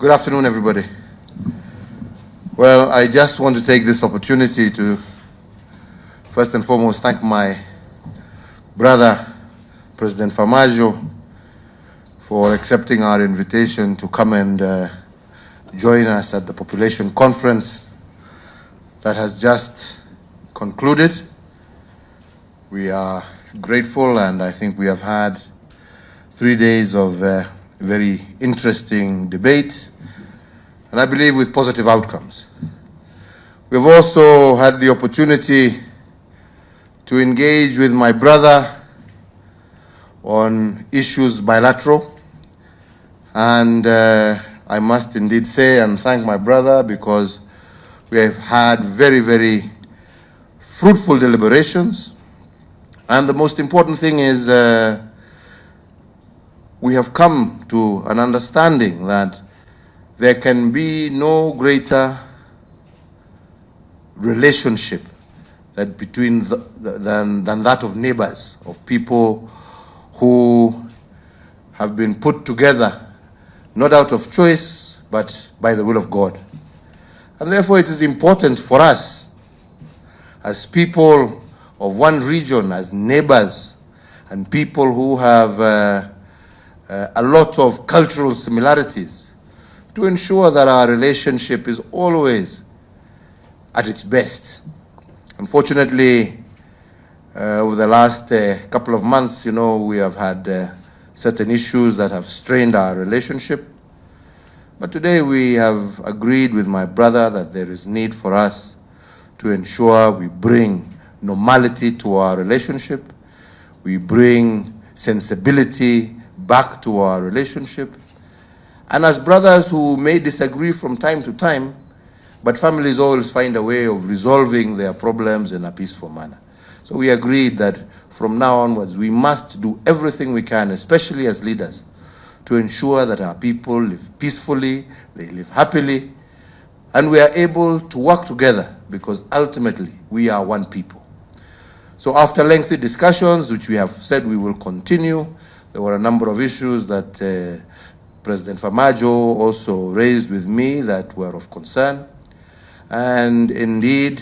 Good afternoon, everybody. Well, I just want to take this opportunity to first and foremost thank my brother, President Farmajo, for accepting our invitation to come and join us at the population conference that has just concluded. We are grateful, and I think we have had 3 days of very interesting debate, and I believe with positive outcomes. We've also had the opportunity to engage with my brother on issues bilateral, and I must indeed say and thank my brother because we have had very, very fruitful deliberations, and the most important thing is we have come to an understanding that there can be no greater relationship that between than that of neighbors, of people who have been put together not out of choice but by the will of God. And therefore it is important for us as people of one region, as neighbors, and people who have a lot of cultural similarities, to ensure that our relationship is always at its best. Unfortunately, over the last couple of months, we have had certain issues that have strained our relationship. But today we have agreed with my brother that there is need for us to ensure we bring normality to our relationship, we bring sensibility back to our relationship. And as brothers who may disagree from time to time, but families always find a way of resolving their problems in a peaceful manner. So we agreed that from now onwards, we must do everything we can, especially as leaders, to ensure that our people live peacefully, they live happily, and we are able to work together because ultimately we are one people. So after lengthy discussions, which we have said we will continue, there were a number of issues that President Farmajo also raised with me that were of concern. And indeed,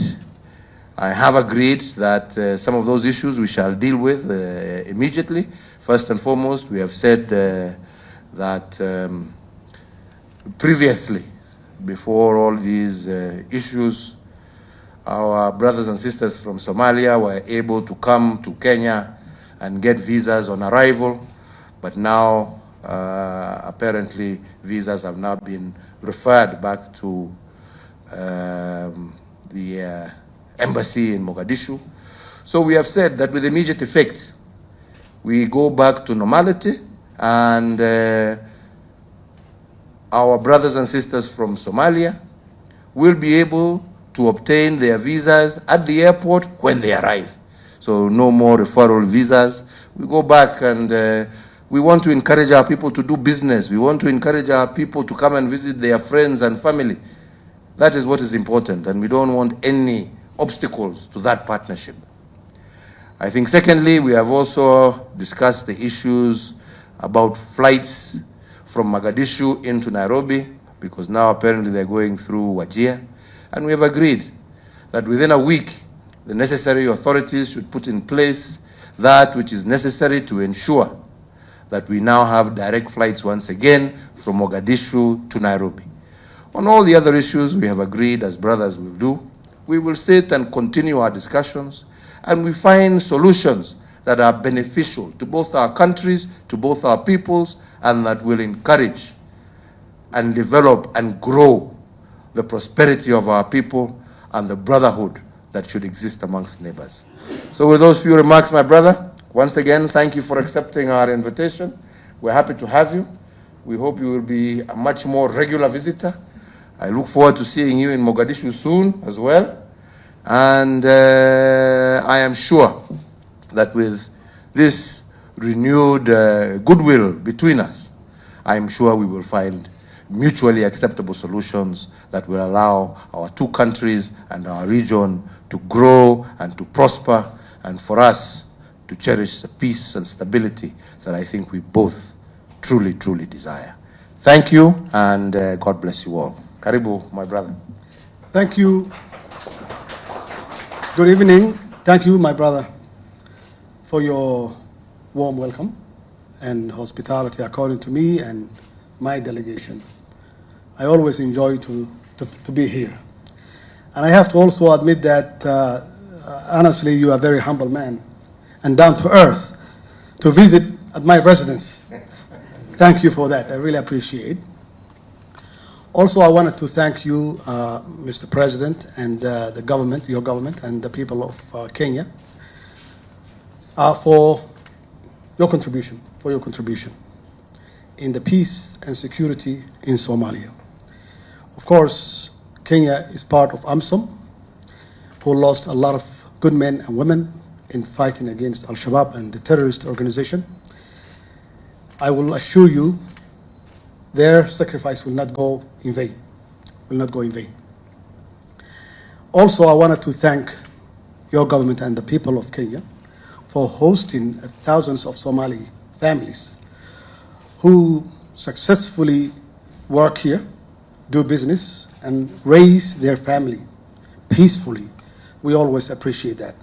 I have agreed that some of those issues we shall deal with immediately. First and foremost, we have said that previously, before all these issues, our brothers and sisters from Somalia were able to come to Kenya and get visas on arrival. But now, apparently, visas have now been referred back to the embassy in Mogadishu. So we have said that with immediate effect, we go back to normality, and our brothers and sisters from Somalia will be able to obtain their visas at the airport when they arrive. So no more referral visas. We go back, and we want to encourage our people to do business. We want to encourage our people to come and visit their friends and family. That is what is important, and we don't want any obstacles to that partnership. I think secondly, we have also discussed the issues about flights from Mogadishu into Nairobi, because now apparently they're going through Wajir. And we have agreed that within a week, the necessary authorities should put in place that which is necessary to ensure that we now have direct flights once again from Mogadishu to Nairobi. On all the other issues, we have agreed, as brothers will do, we will sit and continue our discussions, and we find solutions that are beneficial to both our countries, to both our peoples, and that will encourage and develop and grow the prosperity of our people and the brotherhood that should exist amongst neighbors. So with those few remarks, my brother, once again, thank you for accepting our invitation. We're happy to have you. We hope you will be a much more regular visitor. I look forward to seeing you in Mogadishu soon as well. And I am sure that with this renewed goodwill between us, I am sure we will find mutually acceptable solutions that will allow our two countries and our region to grow and to prosper, and for us to cherish the peace and stability that I think we both truly, truly desire. Thank you, and God bless you all. Karibu, my brother. Thank you. Good evening. Thank you, my brother, for your warm welcome and hospitality according to me and my delegation. I always enjoy to be here. And I have to also admit that, honestly, you are a very humble man and down to earth to visit at my residence. Thank you for that. I really appreciate it. Also, I wanted to thank you, Mr. President, and the government, your government, and the people of Kenya for your contribution, in the peace and security in Somalia. Of course, Kenya is part of AMSOM, who lost a lot of good men and women in fighting against Al-Shabaab and the terrorist organization. I will assure you, their sacrifice will not go in vain. Also, I wanted to thank your government and the people of Kenya for hosting thousands of Somali families who successfully work here, do business, and raise their family peacefully. We always appreciate that.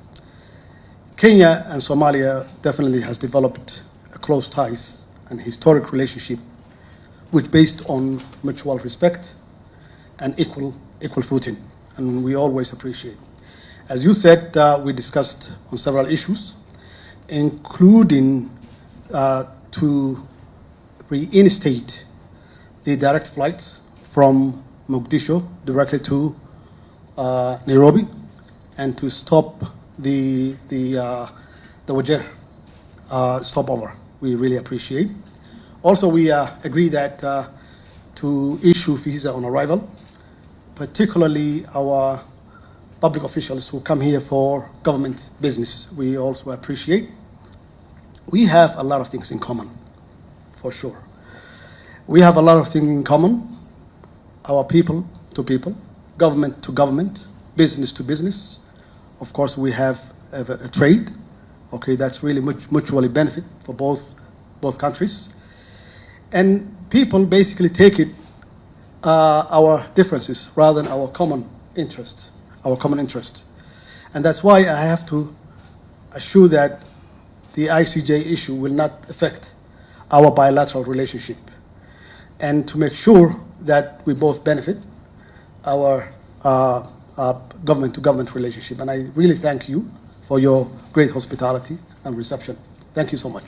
Kenya and Somalia definitely has developed a close ties and historic relationship which based on mutual respect and equal footing, and we always appreciate. As you said, we discussed on several issues, including to reinstate the direct flights from Mogadishu directly to Nairobi, and to stop the Wajir stopover. We really appreciate. Also, we agree that to issue visa on arrival, particularly our public officials who come here for government business. We also appreciate. We have a lot of things in common, for sure. We have a lot of things in common, our people to people, government to government, business to business. Of course, we have a trade, okay, that's really mutually benefit for both countries. And people basically take it our differences rather than our common interest. And that's why I have to assure that the ICJ issue will not affect our bilateral relationship, and to make sure that we both benefit our government-to-government relationship. And I really thank you for your great hospitality and reception. Thank you so much.